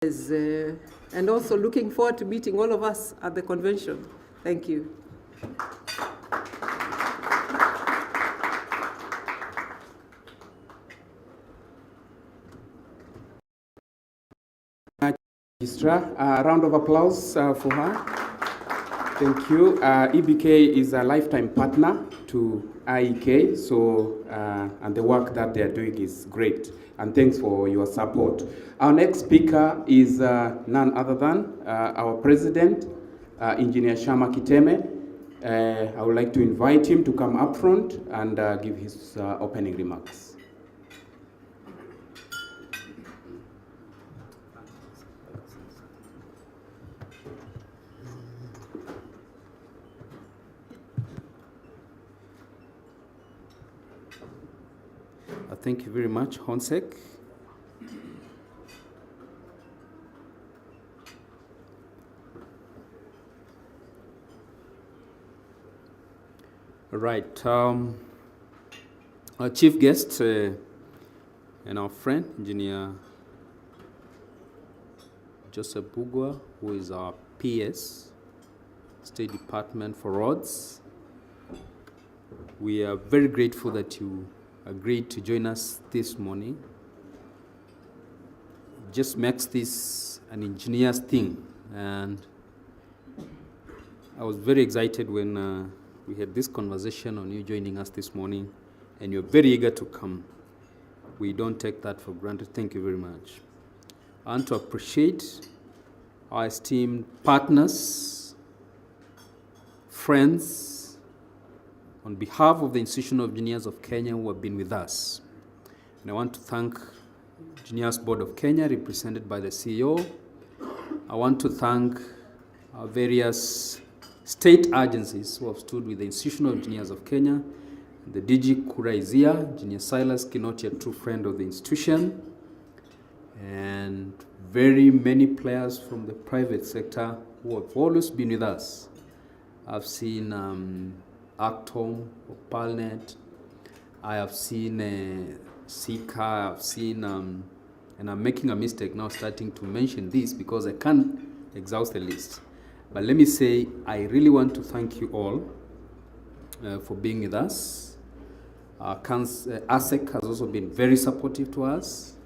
And also looking forward to meeting all of us at the convention. Thank you. Registrar, a round of applause for her. Thank you. EBK is a lifetime partner to IEK, so and the work that they are doing is great. And thanks for your support. Our next speaker is none other than our president, Engineer Shama Kiteme. I would like to invite him to come up front and give his opening remarks. Thank you very much, Honsek. All right, our chief guest and our friend, Engineer Joseph Bugwa, who is our PS, State Department for Roads. We are very grateful that you agreed to join us this morning. It just makes this an engineer's thing, and I was very excited when we had this conversation on you joining us this morning, and you're very eager to come. We don't take that for granted. Thank you very much. I want to appreciate our esteemed partners, friends, on behalf of the Institution of Engineers of Kenya who have been with us. And I want to thank Engineers Board of Kenya, represented by the CEO. I want to thank our various state agencies who have stood with the Institution of Engineers of Kenya. The DG Kura is here, Engineer Silas Kinoti, a true friend of the institution, and very many players from the private sector who have always been with us. I've seen Actom, Opalnet, I have seen Sika, I've seen, and I'm making a mistake now starting to mention this because I can't exhaust the list. But let me say, I really want to thank you all for being with us. ASEC has also been very supportive to us.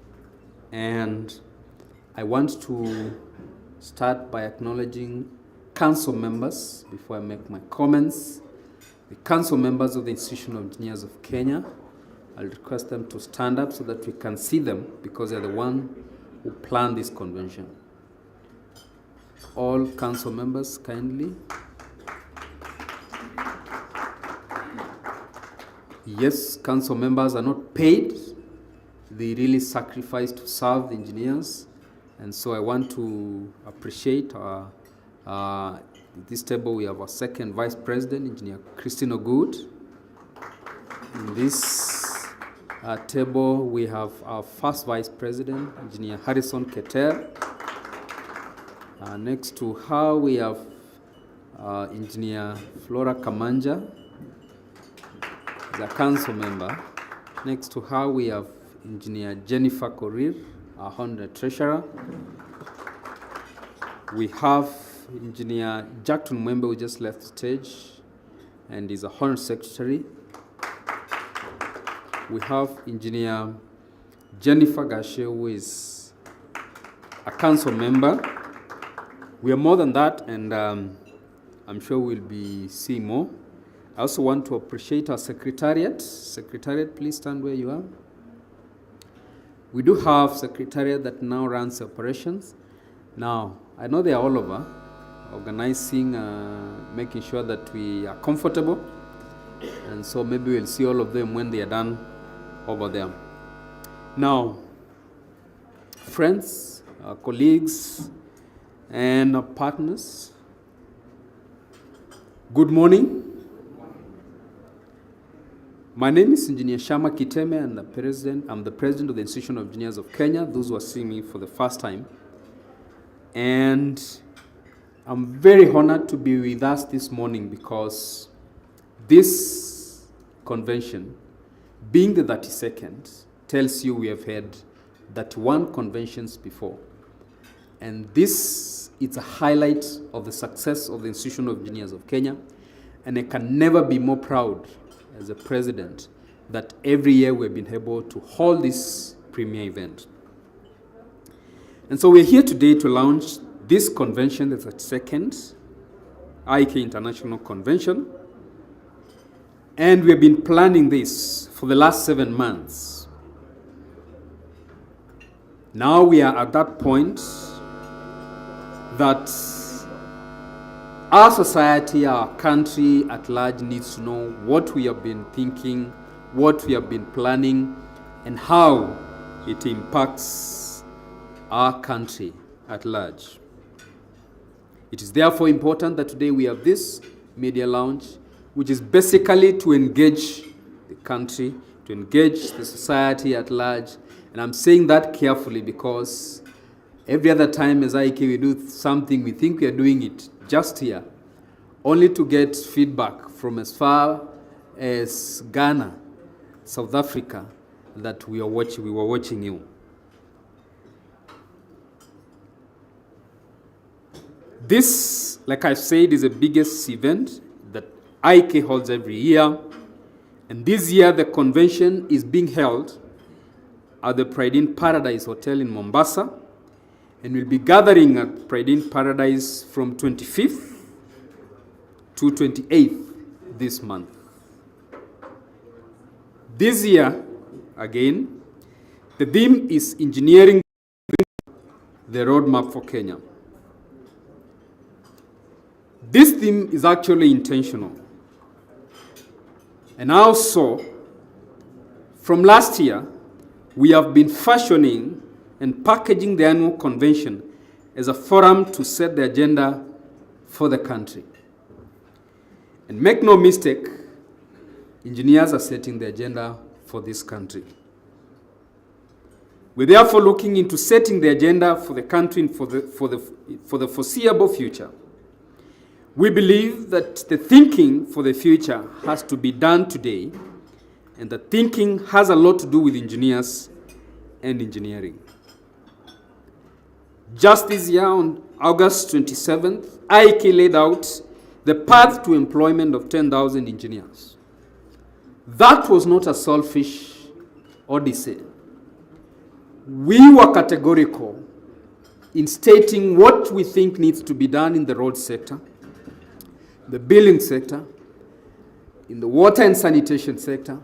And I want to start by acknowledging council members before I make my comments. The council members of the Institution of Engineers of Kenya, I'll request them to stand up so that we can see them because they're the one who planned this convention. All council members, kindly. Yes, council members are not paid. They really sacrifice to serve the engineers. And so I want to appreciate at this table, we have our second vice president, Engineer Christine Ogood. In this table, we have our first vice president, Engineer Harrison Keter. Next to her, we have Engineer Flora Kamanja, the council member. Next to her, we have Engineer Jennifer Korir, our Honda treasurer. We have Engineer Jackton Mwembe, who just left the stage and is a Honor Secretary. We have Engineer Jennifer Gashe, who is a council member. We are more than that, and I'm sure we'll be seeing more. I also want to appreciate our secretariat. Secretariat, please stand where you are. We do have secretariat that now runs operations. Now, I know they are all over, organizing, making sure that we are comfortable. And so maybe we'll see all of them when they are done over there. Now, friends, colleagues, and partners, good morning. My name is Engineer Shama Kiteme, and I'm the president of the Institution of Engineers of Kenya, those who are seeing me for the first time. And I'm very honored to be with us this morning because this convention, being the 32nd, tells you we have had 31 conventions before. And this is a highlight of the success of the Institution of Engineers of Kenya. And I can never be more proud as a president that every year we've been able to hold this premier event. And so we're here today to launch this convention, the 32nd IEK International Convention. And we've been planning this for the last 7 months. Now we are at that point that our society, our country at large needs to know what we have been thinking, what we have been planning, and how it impacts our country at large. It is therefore important that today we have this media launch, which is basically to engage the country, to engage the society at large. And I'm saying that carefully because every other time as IEK we do something, we think we are doing it just here, only to get feedback from as far as Ghana, South Africa, that we were watching you. This, like I said, is the biggest event that IEK holds every year. And this year, the convention is being held at the Pride in Paradise Hotel in Mombasa. And we'll be gathering at Pride in Paradise from 25th to 28th this month. This year, again, the theme is Engineering the Roadmap for Kenya. This theme is actually intentional. And also, from last year, we have been fashioning and packaging the annual convention as a forum to set the agenda for the country. And make no mistake, engineers are setting the agenda for this country. We're therefore looking into setting the agenda for the country for the foreseeable future. We believe that the thinking for the future has to be done today, and the thinking has a lot to do with engineers and engineering. Just this year, on August 27th, IEK laid out the path to employment of 10,000 engineers. That was not a selfish odyssey. We were categorical in stating what we think needs to be done in the road sector, the building sector, in the water and sanitation sector,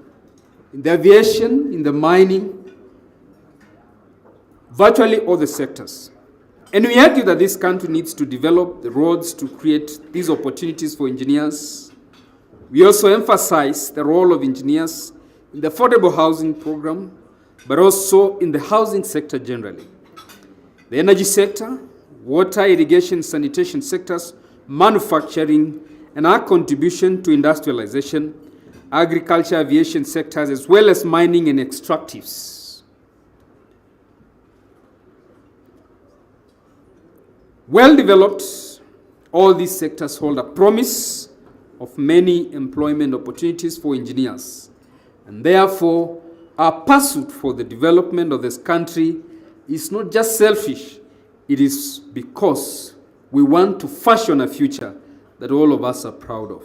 in the aviation, in the mining, virtually all the sectors. And we argue that this country needs to develop the roads to create these opportunities for engineers. We also emphasize the role of engineers in the affordable housing program, but also in the housing sector generally. The energy sector, water, irrigation, sanitation sectors, manufacturing, and our contribution to industrialization, agriculture, aviation sectors, as well as mining and extractives. Well developed, all these sectors hold a promise of many employment opportunities for engineers. And therefore, our pursuit for the development of this country is not just selfish, it is because we want to fashion a future that all of us are proud of.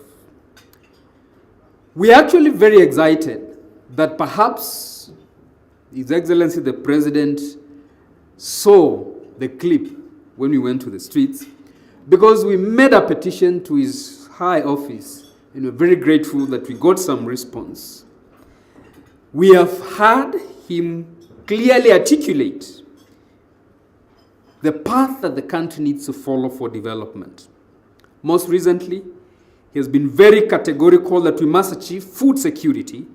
We are actually very excited that perhaps His Excellency the President saw the clip when we went to the streets, because we made a petition to his high office, and we're very grateful that we got some response. We have heard him clearly articulate the path that the country needs to follow for development. Most recently, he has been very categorical that we must achieve food security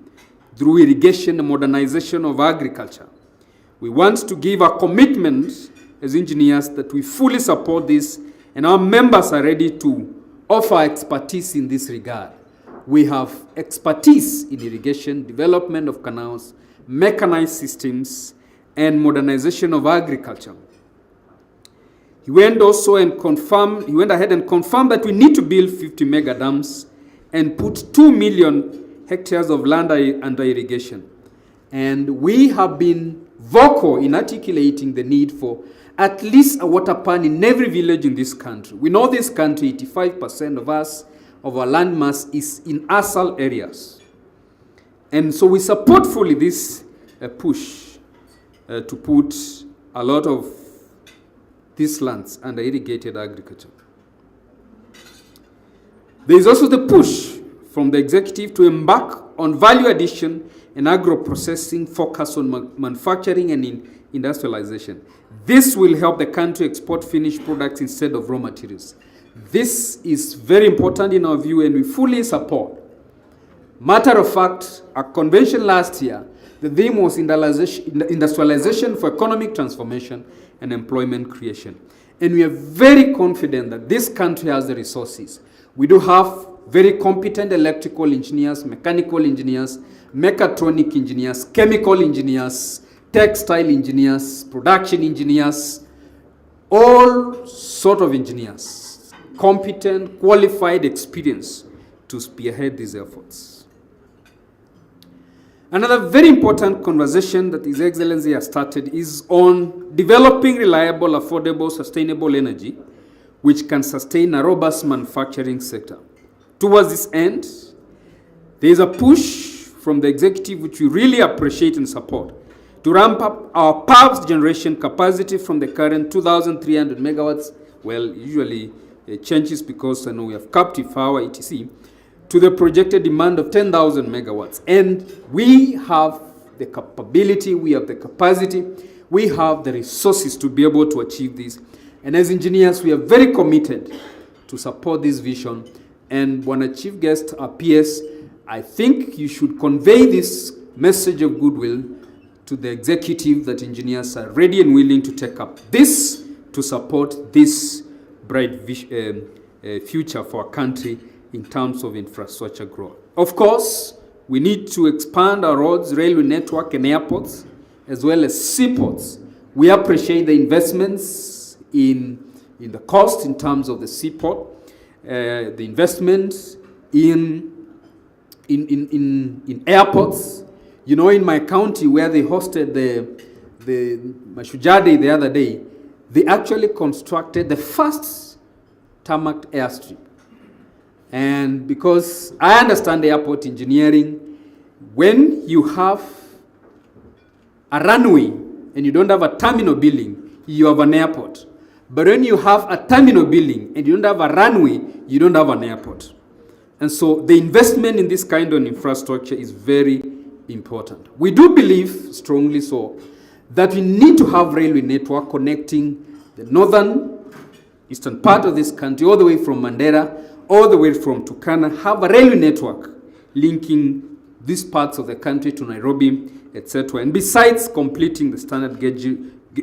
through irrigation and modernization of agriculture. We want to give a commitment as engineers that we fully support this, and our members are ready to offer expertise in this regard. We have expertise in irrigation, development of canals, mechanized systems, and modernization of agriculture. He went ahead and confirmed that we need to build 50 mega dams and put 2 million hectares of land under irrigation. And we have been vocal in articulating the need for at least a water pan in every village in this country. We know this country, 85% of our land mass is in arsal areas. And so we support fully this push to put a lot of these lands under irrigated agriculture. There is also the push from the executive to embark on value addition and agro-processing focus on manufacturing and industrialization. This will help the country export finished products instead of raw materials. This is very important in our view, and we fully support. Matter of fact, our convention last year, the theme was industrialization for economic transformation and employment creation. And we are very confident that this country has the resources. We do have very competent electrical engineers, mechanical engineers, mechatronic engineers, chemical engineers, textile engineers, production engineers, all sort of engineers, competent, qualified, experienced to spearhead these efforts. Another very important conversation that His Excellency has started is on developing reliable, affordable, sustainable energy which can sustain a robust manufacturing sector. Towards this end, there is a push from the executive which we really appreciate and support to ramp up our power generation capacity from the current 2,300 megawatts, well, usually it changes because I know we have captive power, etc., to the projected demand of 10,000 megawatts. And we have the capability, we have the capacity, we have the resources to be able to achieve this. And as engineers, we are very committed to support this vision. And when a chief guest appears, I think you should convey this message of goodwill to the executive that engineers are ready and willing to take up this to support this bright future for our country in terms of infrastructure growth. Of course, we need to expand our roads, railway network, and airports, as well as seaports. We appreciate the investments in the cost in terms of the seaport, the investment in airports. You know, in my county where they hosted the Mashujaa Day the other day, they actually constructed the first tarmac airstrip. And because I understand airport engineering, when you have a runway and you don't have a terminal building, you have an airport. But when you have a terminal building and you don't have a runway, you don't have an airport. And so the investment in this kind of infrastructure is very important. We do believe, strongly so, that we need to have railway network connecting the northern, eastern part of this country, all the way from Mandera, all the way from Turkana, have a railway network linking these parts of the country to Nairobi, etc. And besides completing the standard gauge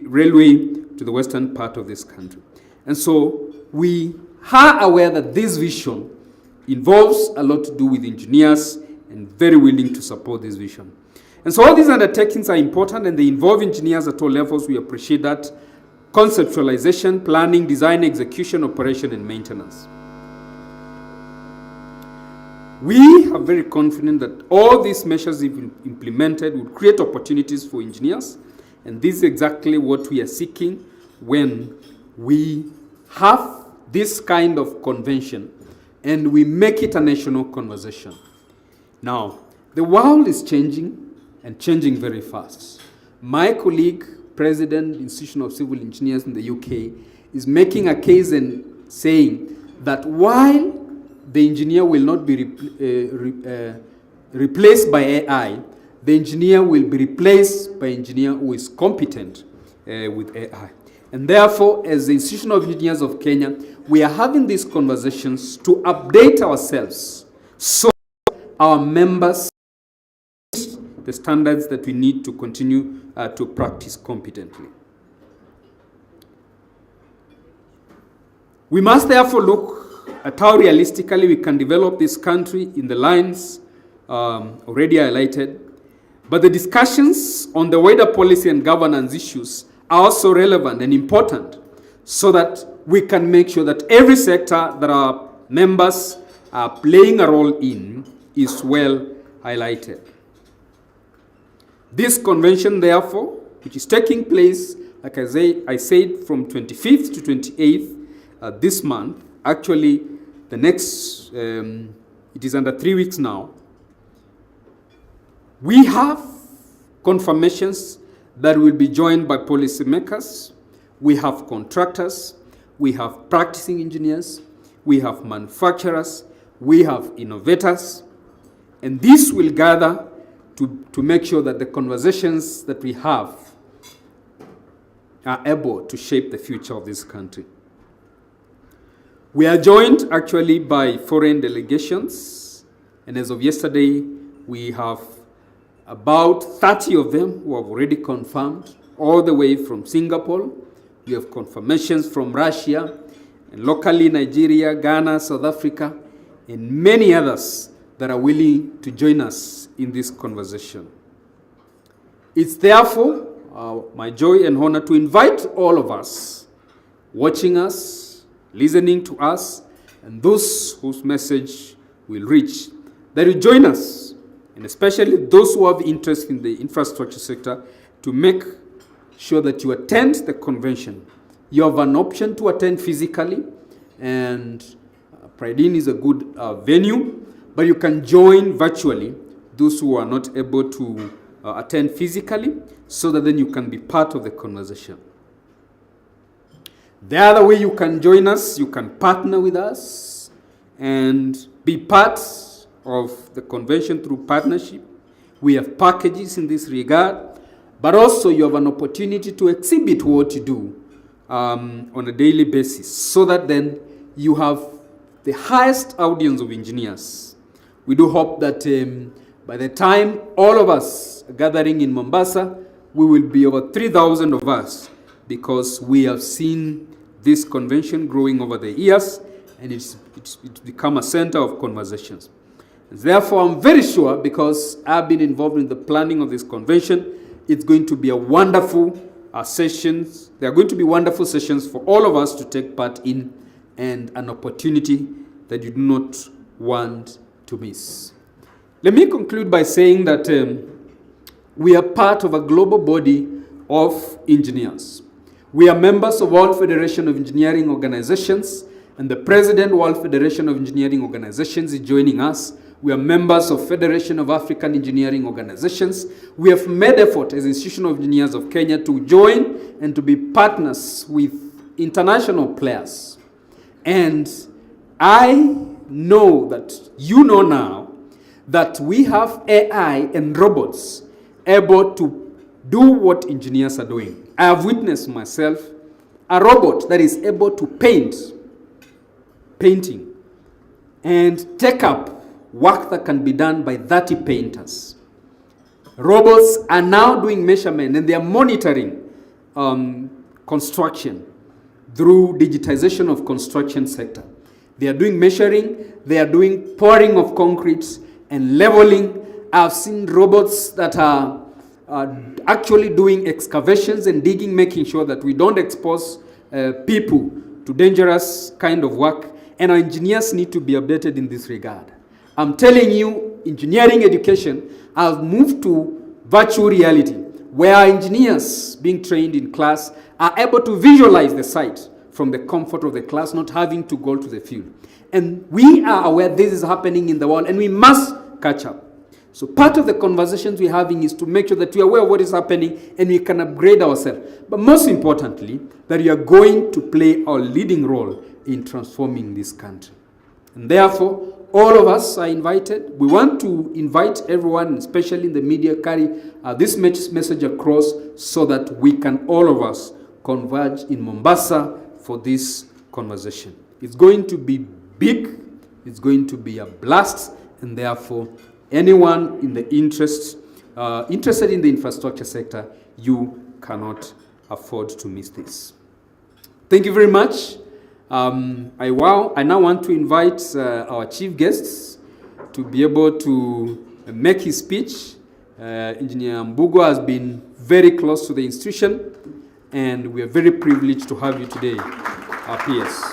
railway to the western part of this country. And so we are aware that this vision involves a lot to do with engineers and very willing to support this vision. And so all these undertakings are important and they involve engineers at all levels. We appreciate that. Conceptualization, planning, design, execution, operation, and maintenance. We are very confident that all these measures, if implemented, will create opportunities for engineers. And this is exactly what we are seeking when we have this kind of convention and we make it a national conversation. Now, the world is changing and changing very fast. My colleague, President, Institution of Civil Engineers in the UK, is making a case and saying that while the engineer will not be replaced by AI, the engineer will be replaced by an engineer who is competent with AI. And therefore, as the Institution of Engineers of Kenya, we are having these conversations to update ourselves so our members the standards that we need to continue to practice competently. We must therefore look at how realistically we can develop this country in the lines already highlighted. But the discussions on the wider policy and governance issues are also relevant and important so that we can make sure that every sector that our members are playing a role in is well highlighted. This convention, therefore, which is taking place Like I said, from 25th to 28th this month, actually the next, it is under 3 weeks now, we have confirmations that will be joined by policymakers. We have contractors, we have practicing engineers, we have manufacturers, we have innovators, and this will gather to make sure that the conversations that we have are able to shape the future of this country. We are joined actually by foreign delegations, and as of yesterday, we have about 30 of them who have already confirmed, all the way from Singapore. We have confirmations from Russia, and locally Nigeria, Ghana, South Africa, and many others that are willing to join us in this conversation. It's therefore my joy and honor to invite all of us watching us, listening to us, and those whose message will reach, that you join us, and especially those who have interest in the infrastructure sector, to make sure that you attend the convention. You have an option to attend physically, and Pride-In is a good venue, but you can join virtually, those who are not able to attend physically, so that then you can be part of the conversation. The other way you can join us, you can partner with us and be part of the convention through partnership. We have packages in this regard, but also you have an opportunity to exhibit what you do on a daily basis, so that then you have the highest audience of engineers. We do hope that by the time all of us are gathering in Mombasa, we will be over 3,000 of us, because we have seen this convention growing over the years, and it's become a center of conversations. Therefore, I'm very sure, because I've been involved in the planning of this convention, it's going to be a wonderful sessions. There are going to be wonderful sessions for all of us to take part in, and an opportunity that you do not want to miss. Let me conclude by saying that we are part of a global body of engineers. We are members of World Federation of Engineering Organizations, and the President of World Federation of Engineering Organizations is joining us. We are members of Federation of African Engineering Organizations. We have made effort as Institution of Engineers of Kenya to join and to be partners with international players. And I know that you know now that we have AI and robots able to do what engineers are doing. I have witnessed myself a robot that is able to painting, and take up work that can be done by 30 painters. Robots are now doing measurement, and they are monitoring construction through digitization of construction sector. They are doing measuring, they are doing pouring of concrete and leveling. I've seen robots that are actually doing excavations and digging, making sure that we don't expose people to dangerous kind of work, and our engineers need to be updated in this regard. I'm telling you, engineering education has moved to virtual reality, where our engineers being trained in class are able to visualize the site from the comfort of the class, not having to go to the field. And we are aware this is happening in the world, and we must catch up. So part of the conversations we're having is to make sure that we are aware of what is happening and we can upgrade ourselves. But most importantly, that we are going to play our leading role in transforming this country. And therefore, all of us are invited. We want to invite everyone, especially in the media, carry this message across, so that we can, all of us, converge in Mombasa for this conversation. It's going to be big, it's going to be a blast, and therefore, anyone in the interested in the infrastructure sector, you cannot afford to miss this. Thank you very much. I now want to invite our chief guests to be able to make his speech. Engineer Mbugo has been very close to the institution, and we are very privileged to have you today, our peers.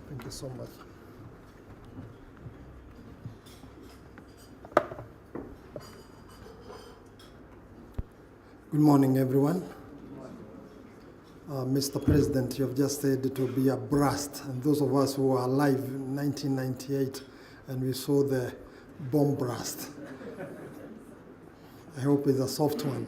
Thank you so much. Good morning, everyone. Mr. President, you have just said it will be a blast. And those of us who were alive in 1998 and we saw the bomb blast, I hope it's a soft one.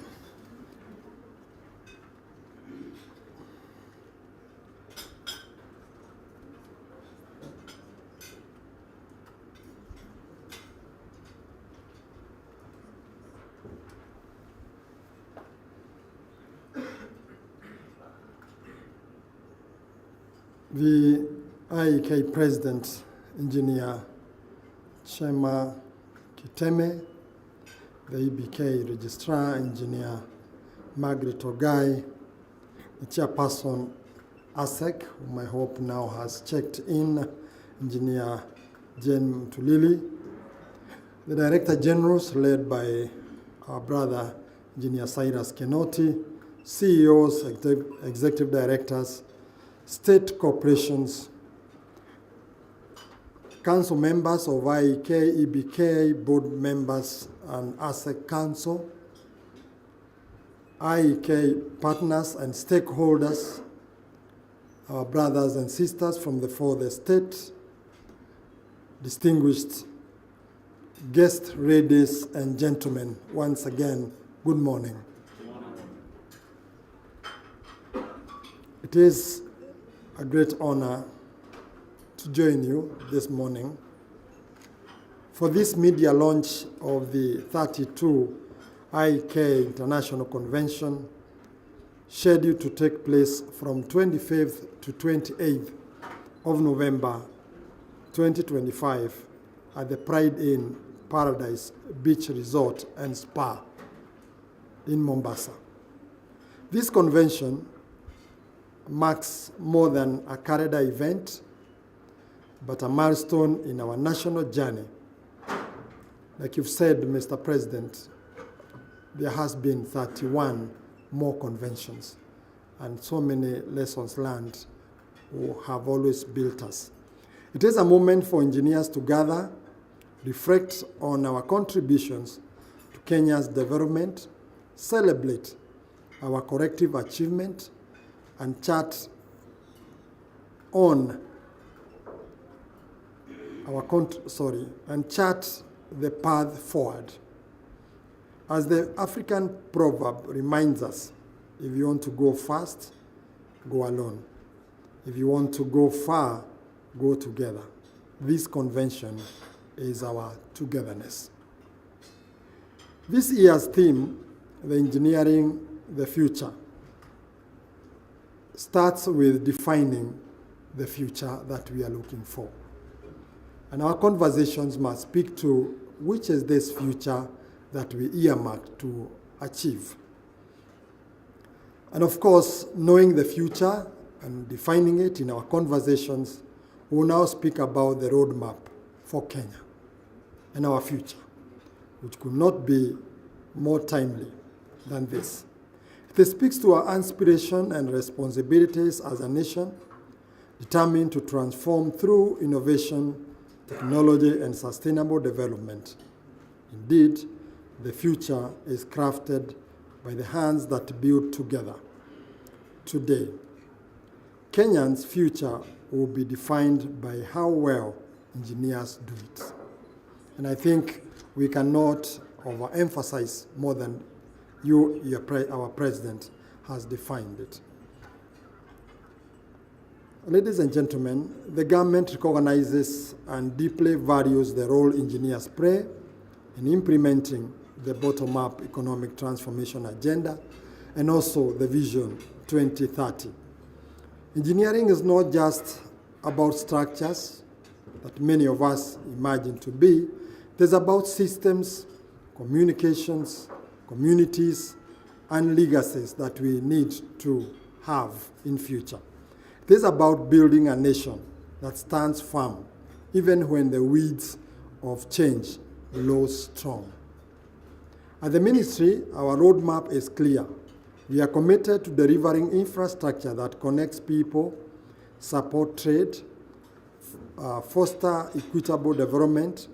The IEK President, Engineer Chema Kiteme, the EBK Registrar, Engineer Margaret Ogai, the Chairperson ASEC, whom I hope now has checked in, Engineer Jen Tulili, the Director Generals led by our brother, Engineer Cyrus Kenoti, CEOs, Executive Directors, state corporations, council members of IEK, EBK, board members and ASEC Council, IEK partners and stakeholders, our brothers and sisters from the fourth estate, distinguished guests, ladies and gentlemen, once again, good morning. It is a great honor to join you this morning for this media launch of the 32 IEK International Convention, scheduled to take place from 25th to 28th of November 2025 at the Pride Inn Paradise Beach Resort and Spa in Mombasa. This convention marks more than a calendar event, but a milestone in our national journey. Like you've said, Mr. President, there has been 31 more conventions and so many lessons learned who have always built us. It is a moment for engineers to gather, reflect on our contributions to Kenya's development, celebrate our collective achievement, and chart the path forward. As the African proverb reminds us, if you want to go fast, go alone. If you want to go far, go together. This convention is our togetherness. This year's theme, the engineering the future, starts with defining the future that we are looking for. And our conversations must speak to which is this future that we earmark to achieve. And of course, knowing the future and defining it in our conversations, we will now speak about the roadmap for Kenya and our future, which could not be more timely than this. It speaks to our aspiration and responsibilities as a nation, determined to transform through innovation, technology, and sustainable development. Indeed, the future is crafted by the hands that build together. Today, Kenyans' future will be defined by how well engineers do it. And I think we cannot overemphasize more than our president has defined it. Ladies and gentlemen, the government recognizes and deeply values the role engineers play in implementing the bottom-up economic transformation agenda and also the Vision 2030. Engineering is not just about structures that many of us imagine to be. It is about systems, communications, communities, and legacies that we need to have in future. It is about building a nation that stands firm, even when the winds of change blow strong. At the ministry, our roadmap is clear. We are committed to delivering infrastructure that connects people, support trade, foster equitable development,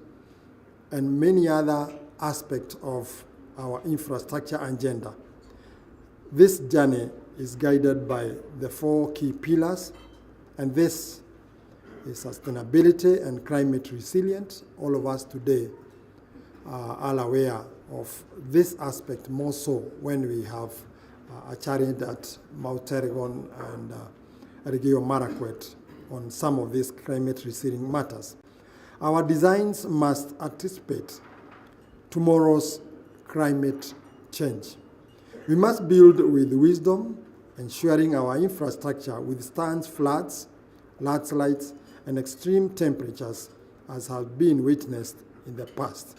and many other aspects of our infrastructure agenda. This journey is guided by the 4 key pillars, and this is sustainability and climate resilient. All of us today are aware of this aspect more so when we have a challenge at Mount Elgon and Elgeyo Marakwet on some of these climate resilient matters. Our designs must anticipate tomorrow's climate change. We must build with wisdom, ensuring our infrastructure withstands floods, landslides, and extreme temperatures as has been witnessed in the past.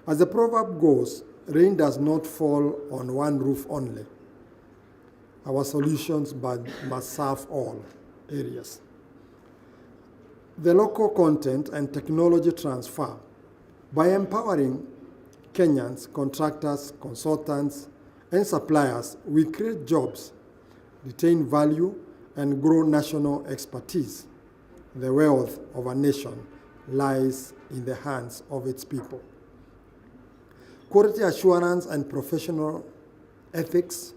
As the proverb goes, rain does not fall on one roof only. Our solutions must serve all areas. The local content and technology transfer. By empowering Kenyans, contractors, consultants, and suppliers, we create jobs, retain value, and grow national expertise. The wealth of a nation lies in the hands of its people. Quality assurance and professional ethics,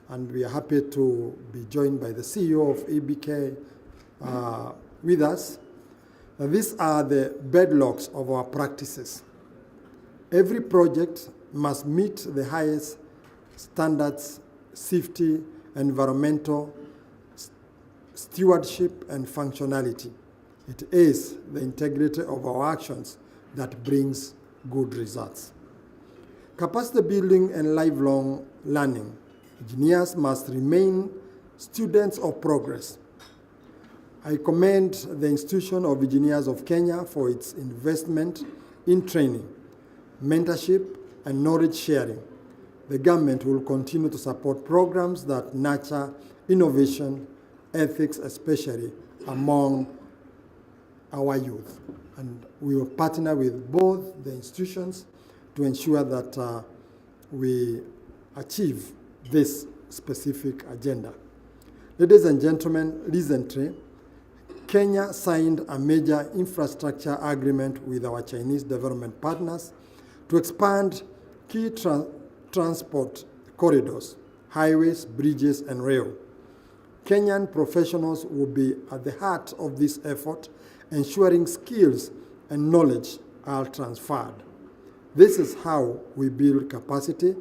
and we are happy to be joined by the CEO of IEK with us. These are the bedrocks of our practices. Every project must meet the highest standards, safety, environmental, stewardship, and functionality. It is the integrity of our actions that brings good results. Capacity building and lifelong learning. Engineers must remain students of progress. I commend the Institution of Engineers of Kenya for its investment in training, mentorship, and knowledge sharing. The government will continue to support programs that nurture innovation, ethics, especially among our youth. And we will partner with both the institutions to ensure that we achieve this specific agenda. Ladies and gentlemen, recently, Kenya signed a major infrastructure agreement with our Chinese development partners to expand key transport corridors, highways, bridges, and rail. Kenyan professionals will be at the heart of this effort, ensuring skills and knowledge are transferred. This is how we build capacity.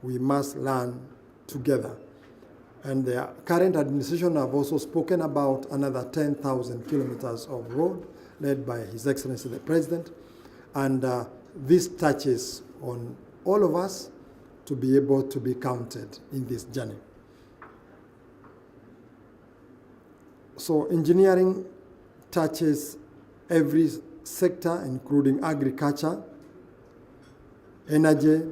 We must learn together. And the current administration have also spoken about another 10,000 kilometers of road led by His Excellency the President. And this touches on all of us to be able to be counted in this journey. So engineering touches every sector, including agriculture, energy,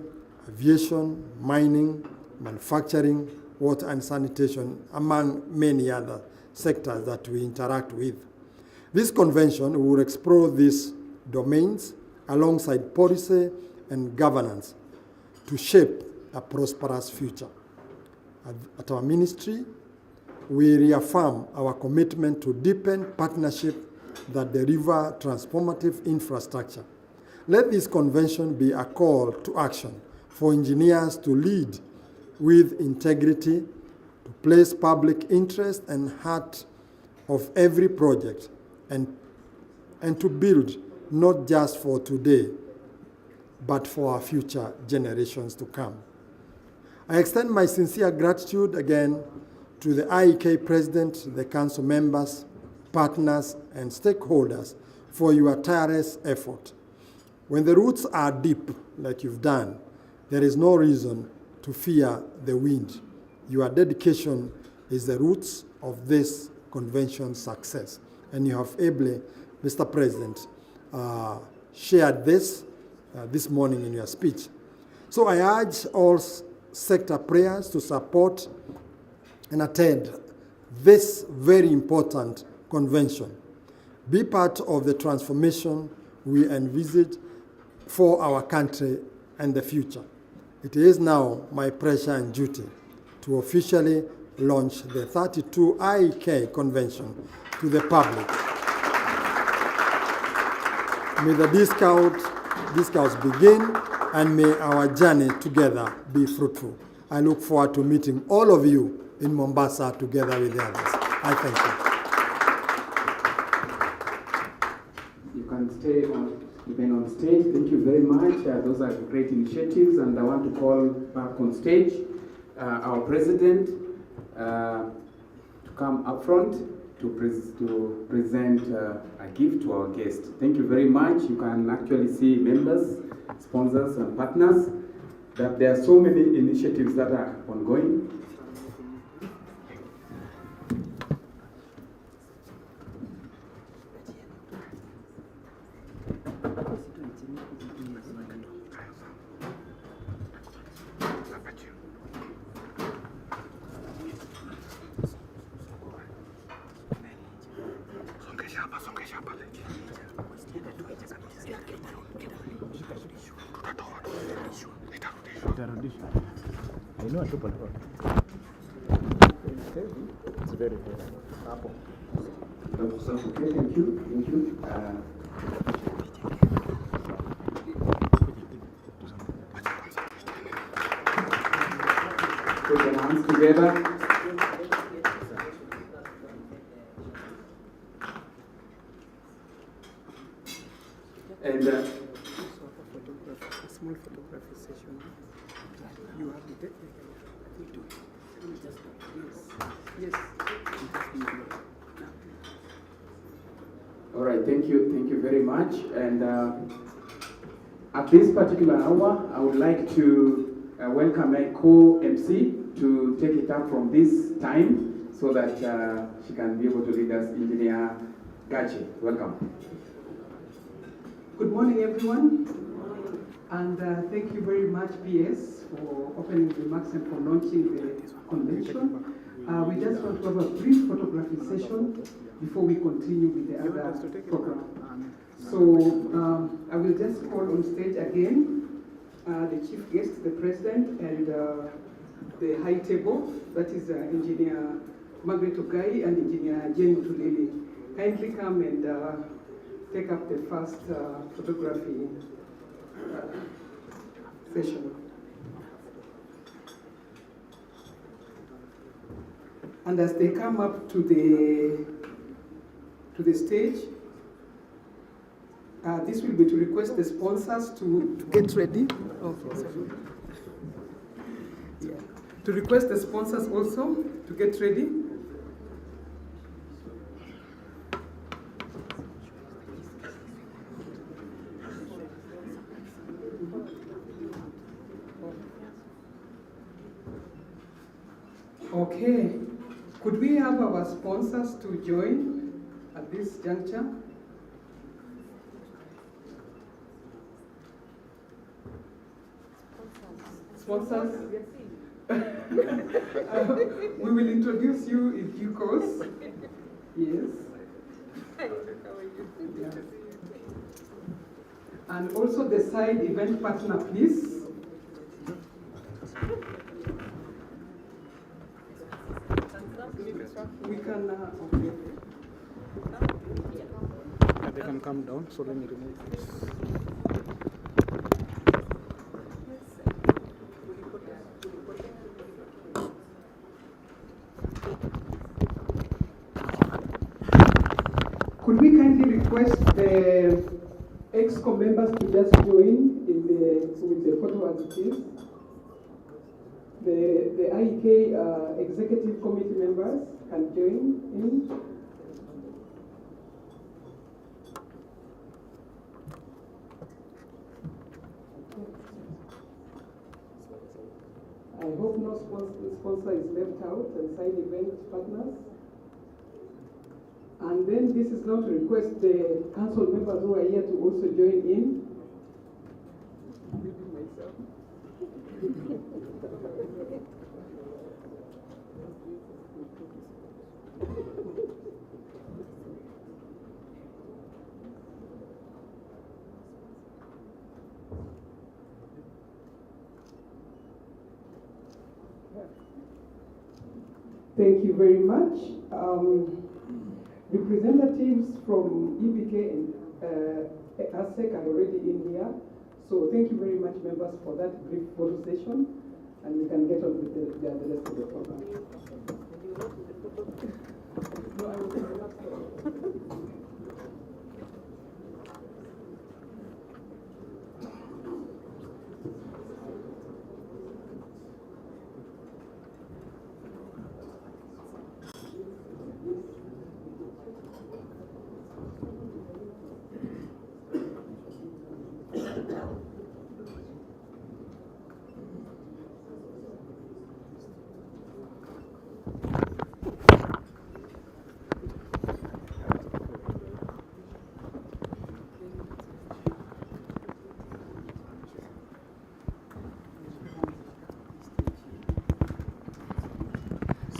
aviation, mining, manufacturing, water and sanitation, among many other sectors that we interact with. This convention will explore these domains alongside policy and governance to shape a prosperous future. At our ministry, we reaffirm our commitment to deepen partnership that deliver transformative infrastructure. Let this convention be a call to action for engineers to lead with integrity, to place public interest and heart of every project, and to build not just for today, but for our future generations to come. I extend my sincere gratitude again to the IEK President, the Council members, partners, and stakeholders for your tireless effort. When the roots are deep, like you've done, there is no reason to fear the wind. Your dedication is the roots of this convention's success. And you have ably, Mr. President, shared this this morning in your speech. So I urge all sector players to support and attend this very important convention. Be part of the transformation we envisage for our country and the future. It is now my pleasure and duty to officially launch the 32 IEK convention to the public. May the discounts begin, and may our journey together be fruitful. I look forward to meeting all of you in Mombasa together with the others. I thank you. You can stay on stage. Thank you very much. Those are great initiatives, and I want to call back on stage our president to come up front to present a gift to our guest. Thank you very much. You can actually see members, sponsors, and partners that there are so many initiatives that are ongoing. It's very good. Okay, thank you. Thank you. Put your hands together. And a small photography session. You have the yes. all right, thank you very much. And at this particular hour, I would like to welcome my co-MC to take it up from this time so that she can be able to lead us, Engineer Gachi. Welcome. Good morning, everyone. And thank you very much, PS, for opening remarks and for launching the convention. We just want to have a brief photography session before we continue with the other program. So I will just call on stage again the chief guest, the president, and the high table, that is Engineer Margaret Ogai and Engineer Jane Tulele. Kindly come and take up the first photography session. And as they come up to the stage, this will be to request the sponsors to get ready. Okay, sorry. Yeah. To request the sponsors also to get ready. Okay, could we have our sponsors to join at this juncture? Sponsors? We will introduce you in due course. Yes. Yeah. And also the side event partner, please. We can, okay. They can come down, so let me remove this. Could we kindly request the EXCO members to just join in with the photo as it is? The IEK executive committee members can join in. I hope no sponsor is left out and side event partners. And then this is now to request the council members who are here to also join in. Thank you very much. Representatives from IEK and ASEC are already in here. So thank you very much, members, for that brief photo session. and we can get on with the rest of the program. No, I was in the last one.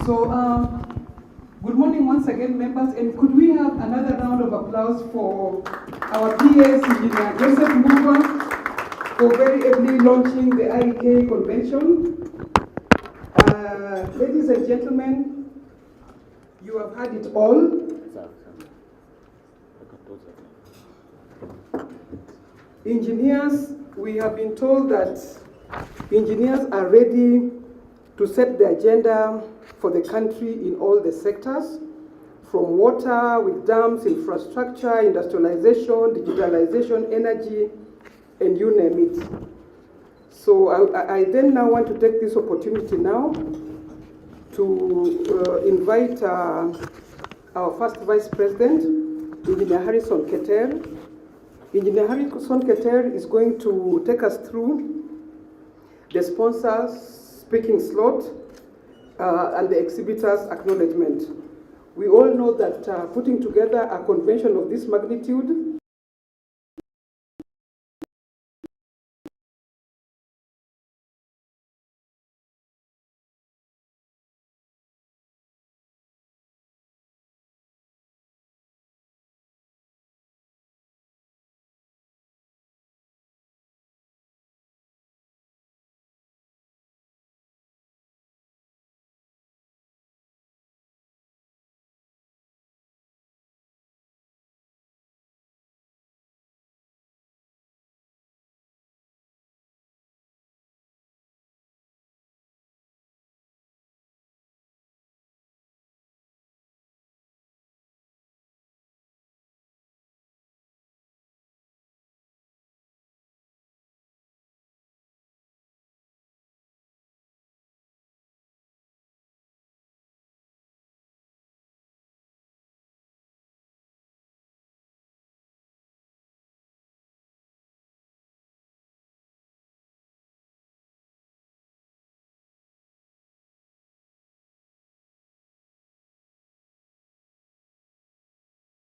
So, good morning once again, members, and could we have another round of applause for our PS, Engineer Joseph Muba, for very ably launching the IEK convention. Ladies and gentlemen, you have heard it all. Engineers, we have been told that engineers are ready to set the agenda for the country in all the sectors, from water, with dams, infrastructure, industrialization, digitalization, energy, and you name it. So I then now want to take this opportunity now to invite our first Vice President, Engineer Harrison Keter. Engineer Harrison Keter is going to take us through the sponsors' speaking slot and the exhibitors' acknowledgement. We all know that putting together a convention of this magnitude